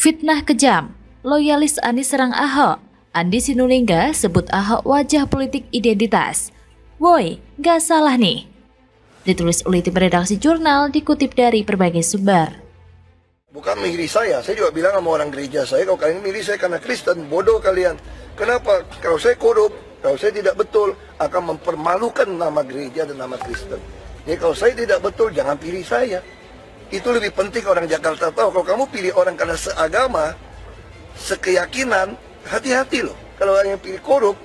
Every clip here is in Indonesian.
Fitnah kejam, loyalis Anies serang Ahok. Andi Sinulinga sebut Ahok wajah politik identitas. Woi, gak salah nih. Ditulis oleh tim redaksi jurnal, dikutip dari berbagai sumber. Bukan milih saya juga bilang sama orang gereja saya, kalau kalian milih saya karena Kristen, bodoh kalian. Kenapa? Kalau saya korup, kalau saya tidak betul, akan mempermalukan nama gereja dan nama Kristen. Jadi kalau saya tidak betul, jangan pilih saya. Itu lebih penting orang Jakarta tahu. Kalau kamu pilih orang karena seagama, sekeyakinan, hati-hati loh. Kalau orang yang pilih korup,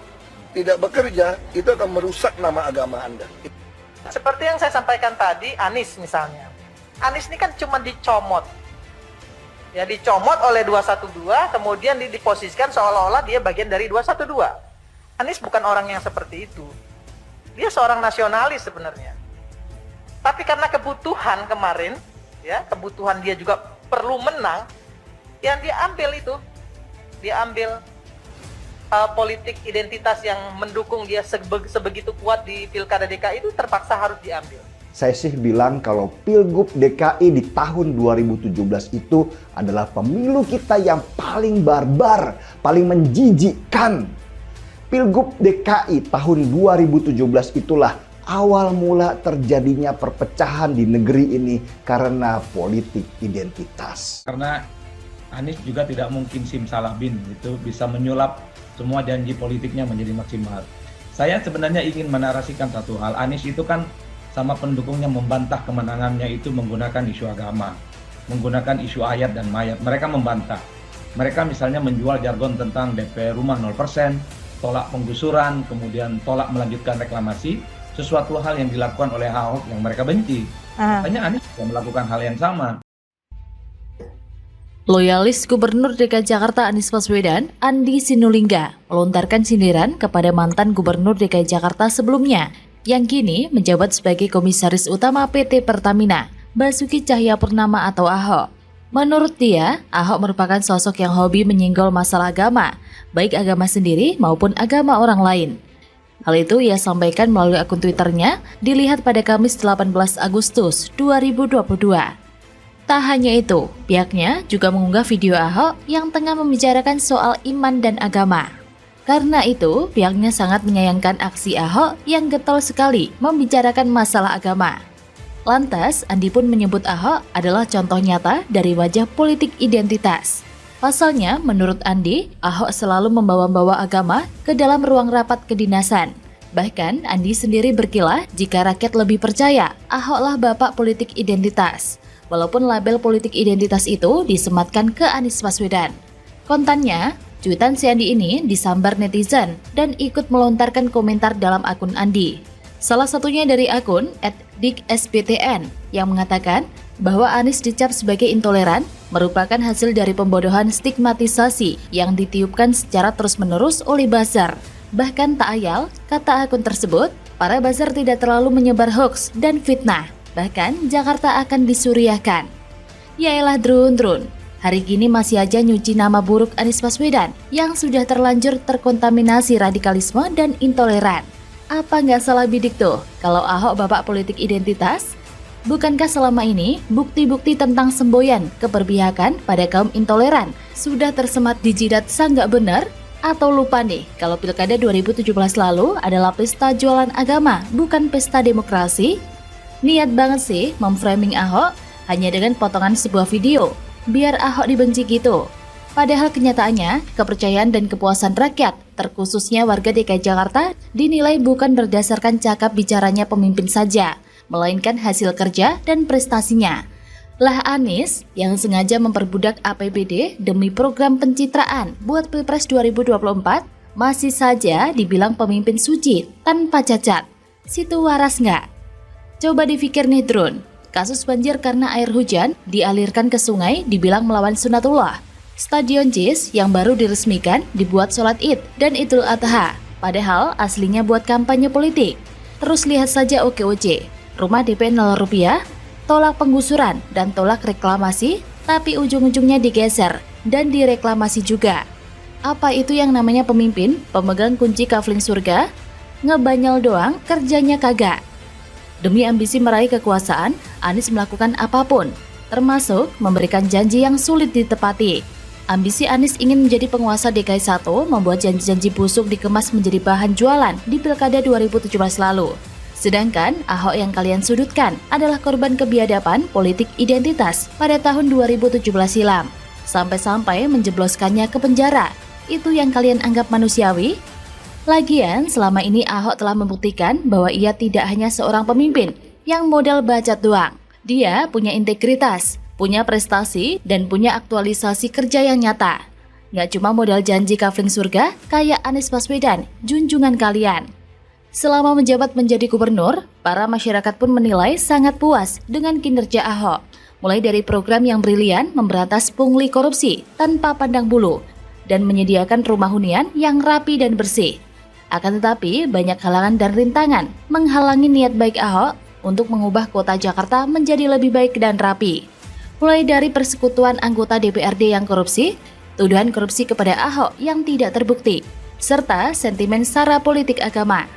tidak bekerja, itu akan merusak nama agama Anda. Seperti yang saya sampaikan tadi, Anies misalnya. Anies ini kan cuma dicomot. Ya, dicomot oleh 212, kemudian diposisikan seolah-olah dia bagian dari 212. Anies bukan orang yang seperti itu. Dia seorang nasionalis sebenarnya. Tapi karena kebutuhan kemarin, ya, kebutuhan dia juga perlu menang, yang dia ambil itu. Dia ambil politik identitas yang mendukung dia sebegitu kuat di Pilkada DKI itu terpaksa harus diambil. Saya sih bilang kalau Pilgub DKI di tahun 2017 itu adalah pemilu kita yang paling barbar, paling menjijikkan. Pilgub DKI tahun 2017 itulah awal mula terjadinya perpecahan di negeri ini karena politik identitas. Karena Anies juga tidak mungkin simsalabim, itu bisa menyulap semua janji politiknya menjadi maksimal. Saya sebenarnya ingin menarasikan satu hal. Anies itu kan sama pendukungnya membantah kemenangannya itu menggunakan isu agama, menggunakan isu ayat dan mayat. Mereka membantah. Mereka misalnya menjual jargon tentang DP rumah 0%, tolak penggusuran, kemudian tolak melanjutkan reklamasi, sesuatu hal yang dilakukan oleh Ahok yang mereka benci. Makanya Anies juga melakukan hal yang sama. Loyalis Gubernur DKI Jakarta Anies Baswedan, Andi Sinulinga, melontarkan sindiran kepada mantan Gubernur DKI Jakarta sebelumnya, yang kini menjabat sebagai Komisaris Utama PT Pertamina, Basuki Cahayapurnama atau Ahok. Menurut dia, Ahok merupakan sosok yang hobi menyinggol masalah agama, baik agama sendiri maupun agama orang lain. Hal itu ia sampaikan melalui akun Twitternya, dilihat pada Kamis 18 Agustus 2022. Tak hanya itu, pihaknya juga mengunggah video Ahok yang tengah membicarakan soal iman dan agama. Karena itu, pihaknya sangat menyayangkan aksi Ahok yang getol sekali membicarakan masalah agama. Lantas, Andi pun menyebut Ahok adalah contoh nyata dari wajah politik identitas. Pasalnya, menurut Andi, Ahok selalu membawa-bawa agama ke dalam ruang rapat kedinasan. Bahkan, Andi sendiri berkilah jika rakyat lebih percaya Ahoklah bapak politik identitas. Walaupun label politik identitas itu disematkan ke Anies Baswedan. Kontannya, cuitan si Andi ini disambar netizen dan ikut melontarkan komentar dalam akun Andi. Salah satunya dari akun @diksbtn yang mengatakan bahwa Anies dicap sebagai intoleran merupakan hasil dari pembodohan stigmatisasi yang ditiupkan secara terus-menerus oleh buzzer. Bahkan tak ayal, kata akun tersebut, para buzzer tidak terlalu menyebar hoax dan fitnah. Bahkan Jakarta akan disuriahkan. Yaelah drun, hari gini masih aja nyuci nama buruk Anies Baswedan yang sudah terlanjur terkontaminasi radikalisme dan intoleran. Apa nggak salah bidik tuh kalau Ahok bapak politik identitas? Bukankah selama ini bukti-bukti tentang semboyan keberpihakan pada kaum intoleran sudah tersemat di jidat sang nggak benar? Atau lupa nih kalau Pilkada 2017 lalu adalah pesta jualan agama, bukan pesta demokrasi? Niat banget sih memframing Ahok hanya dengan potongan sebuah video, biar Ahok dibenci gitu. Padahal kenyataannya, kepercayaan dan kepuasan rakyat, terkhususnya warga DKI Jakarta, dinilai bukan berdasarkan cakap bicaranya pemimpin saja, melainkan hasil kerja dan prestasinya. Lah Anies yang sengaja memperbudak APBD demi program pencitraan buat Pilpres 2024, masih saja dibilang pemimpin suci tanpa cacat. Situ waras nggak? Coba dipikir nih drone, kasus banjir karena air hujan dialirkan ke sungai dibilang melawan sunatullah. Stadion JIS yang baru diresmikan dibuat sholat Id dan Idul Adha, padahal aslinya buat kampanye politik. Terus lihat saja OKOC, rumah DP 0 rupiah, tolak penggusuran dan tolak reklamasi, tapi ujung-ujungnya digeser dan direklamasi juga. Apa itu yang namanya pemimpin, pemegang kunci kafling surga? Ngebanyol doang, kerjanya kagak. Demi ambisi meraih kekuasaan, Anies melakukan apapun, termasuk memberikan janji yang sulit ditepati. Ambisi Anies ingin menjadi penguasa DKI 1 membuat janji-janji busuk dikemas menjadi bahan jualan di Pilkada 2017 lalu. Sedangkan Ahok yang kalian sudutkan adalah korban kebiadaban politik identitas pada tahun 2017 silam. Sampai-sampai menjebloskannya ke penjara. Itu yang kalian anggap manusiawi? Lagian, selama ini Ahok telah membuktikan bahwa ia tidak hanya seorang pemimpin yang modal bacot doang. Dia punya integritas, punya prestasi, dan punya aktualisasi kerja yang nyata. Nggak cuma modal janji kafling surga kayak Anies Baswedan, junjungan kalian. Selama menjabat menjadi gubernur, para masyarakat pun menilai sangat puas dengan kinerja Ahok. Mulai dari program yang brilian memberantas pungli korupsi tanpa pandang bulu, dan menyediakan rumah hunian yang rapi dan bersih. Akan tetapi, banyak halangan dan rintangan menghalangi niat baik Ahok untuk mengubah kota Jakarta menjadi lebih baik dan rapi. Mulai dari persekutuan anggota DPRD yang korupsi, tuduhan korupsi kepada Ahok yang tidak terbukti, serta sentimen sara politik agama.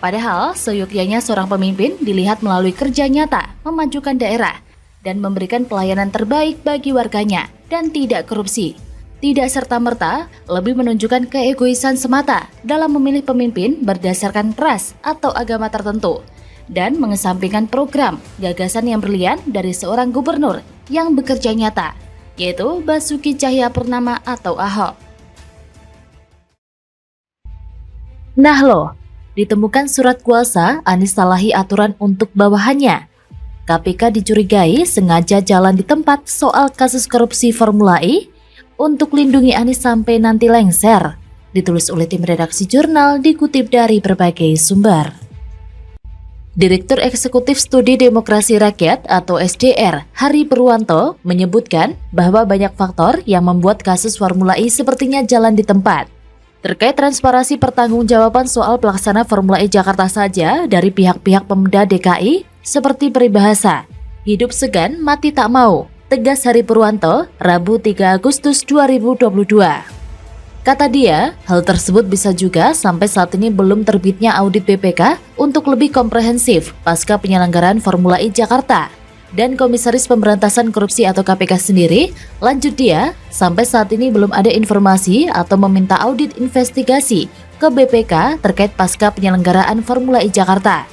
Padahal, seyogyanya seorang pemimpin dilihat melalui kerja nyata, memajukan daerah, dan memberikan pelayanan terbaik bagi warganya, dan tidak korupsi. Tidak serta-merta lebih menunjukkan keegoisan semata dalam memilih pemimpin berdasarkan ras atau agama tertentu, dan mengesampingkan program gagasan yang brilian dari seorang gubernur yang bekerja nyata, yaitu Basuki Cahayapurnama atau Ahok. Nah loh, ditemukan surat kuasa Anies salahi aturan untuk bawahannya. KPK dicurigai sengaja jalan di tempat soal kasus korupsi Formula E untuk lindungi Anies sampai nanti lengser. Ditulis oleh tim redaksi jurnal, dikutip dari berbagai sumber. Direktur Eksekutif Studi Demokrasi Rakyat atau SDR, Hari Purwanto, menyebutkan bahwa banyak faktor yang membuat kasus Formula E sepertinya jalan di tempat. Terkait transparansi pertanggungjawaban soal pelaksana Formula E Jakarta saja dari pihak-pihak Pemda DKI, seperti peribahasa, hidup segan mati tak mau, tegas Hari Purwanto, Rabu 3 Agustus 2022. Kata dia, hal tersebut bisa juga sampai saat ini belum terbitnya audit BPK untuk lebih komprehensif pasca penyelenggaraan Formula E Jakarta. Dan Komisaris Pemberantasan Korupsi atau KPK sendiri, lanjut dia, sampai saat ini belum ada informasi atau meminta audit investigasi ke BPK terkait pasca penyelenggaraan Formula E Jakarta.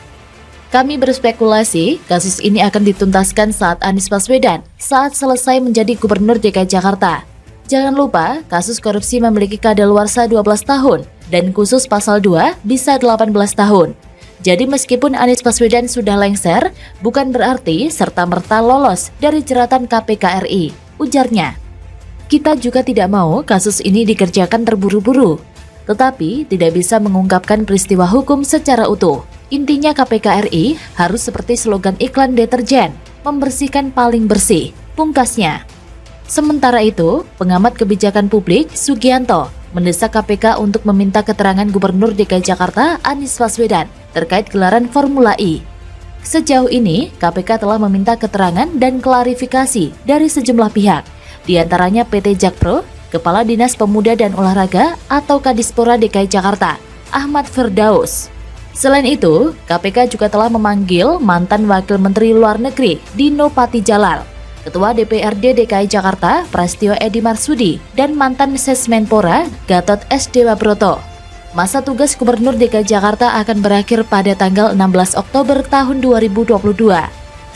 Kami berspekulasi kasus ini akan dituntaskan saat Anies Baswedan saat selesai menjadi Gubernur DKI Jakarta. Jangan lupa, kasus korupsi memiliki kadaluarsa 12 tahun dan khusus pasal 2 bisa 18 tahun. Jadi meskipun Anies Baswedan sudah lengser, bukan berarti serta-merta lolos dari jeratan KPK RI, ujarnya. Kita juga tidak mau kasus ini dikerjakan terburu-buru, tetapi tidak bisa mengungkapkan peristiwa hukum secara utuh. Intinya KPK RI harus seperti slogan iklan deterjen, membersihkan paling bersih, pungkasnya. Sementara itu, pengamat kebijakan publik Sugianto mendesak KPK untuk meminta keterangan Gubernur DKI Jakarta Anies Baswedan terkait gelaran Formula E. Sejauh ini, KPK telah meminta keterangan dan klarifikasi dari sejumlah pihak, diantaranya PT Jakpro, Kepala Dinas Pemuda dan Olahraga atau Kadispora DKI Jakarta, Ahmad Firdaus. Selain itu, KPK juga telah memanggil mantan Wakil Menteri Luar Negeri Dino Patijalal, Ketua DPRD DKI Jakarta Prasetyo Edi Marsudi, dan mantan Sesmenpora Gatot S. Dewabroto. Masa tugas Gubernur DKI Jakarta akan berakhir pada tanggal 16 Oktober tahun 2022.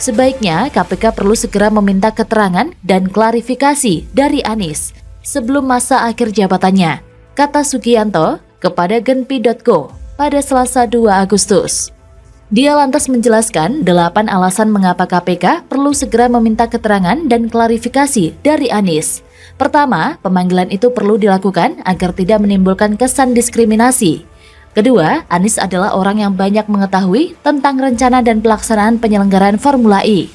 Sebaiknya KPK perlu segera meminta keterangan dan klarifikasi dari Anies sebelum masa akhir jabatannya, kata Sugianto kepada genpi.co pada Selasa 2 Agustus. Dia lantas menjelaskan 8 alasan mengapa KPK perlu segera meminta keterangan dan klarifikasi dari Anies. Pertama, pemanggilan itu perlu dilakukan agar tidak menimbulkan kesan diskriminasi. Kedua, Anies adalah orang yang banyak mengetahui tentang rencana dan pelaksanaan penyelenggaraan Formula E.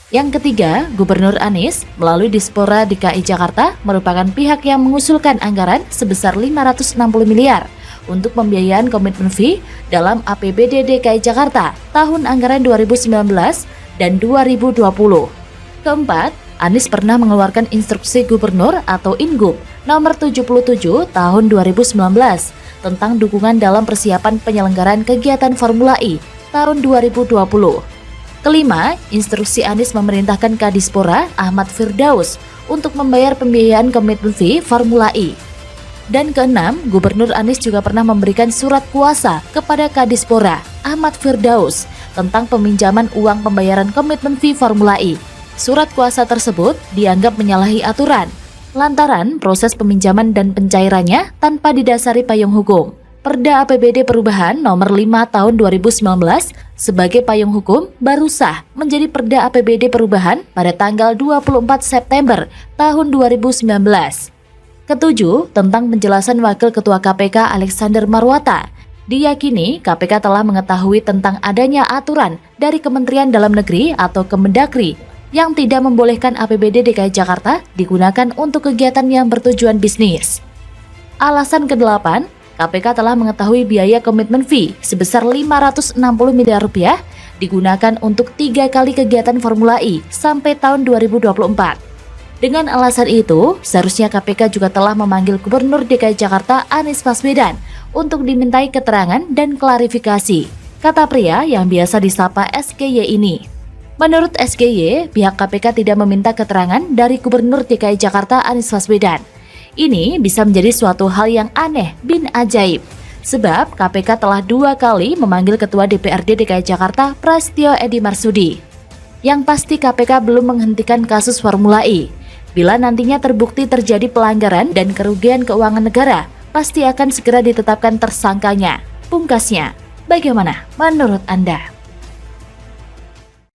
Yang ketiga, Gubernur Anies melalui Dispora DKI Jakarta merupakan pihak yang mengusulkan anggaran sebesar 560 miliar untuk pembiayaan komitmen fee dalam APBD DKI Jakarta tahun anggaran 2019 dan 2020. Keempat, Anies pernah mengeluarkan instruksi gubernur atau Ingub nomor 77 tahun 2019 tentang dukungan dalam persiapan penyelenggaraan kegiatan Formula E tahun 2020. Kelima, instruksi Anies memerintahkan Kadispora Ahmad Firdaus untuk membayar pembiayaan komitmen fee Formula E. Dan keenam, Gubernur Anies juga pernah memberikan surat kuasa kepada Kadispora Ahmad Firdaus tentang peminjaman uang pembayaran komitmen fee Formula E. Surat kuasa tersebut dianggap menyalahi aturan lantaran proses peminjaman dan pencairannya tanpa didasari payung hukum. Perda APBD Perubahan Nomor 5 Tahun 2019 sebagai payung hukum baru sah menjadi Perda APBD Perubahan pada tanggal 24 September tahun 2019. Ketujuh, tentang penjelasan Wakil Ketua KPK Alexander Marwata. Diyakini KPK telah mengetahui tentang adanya aturan dari Kementerian Dalam Negeri atau Kemendagri yang tidak membolehkan APBD DKI Jakarta digunakan untuk kegiatan yang bertujuan bisnis. Alasan ke-8, KPK telah mengetahui biaya komitmen fee sebesar 560 miliar rupiah digunakan untuk 3 kali kegiatan Formula E sampai tahun 2024. Dengan alasan itu, seharusnya KPK juga telah memanggil Gubernur DKI Jakarta Anies Baswedan untuk dimintai keterangan dan klarifikasi, kata pria yang biasa disapa SKY ini. Menurut SKY, pihak KPK tidak meminta keterangan dari Gubernur DKI Jakarta Anies Baswedan. Ini bisa menjadi suatu hal yang aneh bin ajaib, sebab KPK telah 2 kali memanggil Ketua DPRD DKI Jakarta Prasetyo Edy Marsudi. Yang pasti KPK belum menghentikan kasus Formula E. Bila nantinya terbukti terjadi pelanggaran dan kerugian keuangan negara, pasti akan segera ditetapkan tersangkanya. Pungkasnya, bagaimana menurut Anda?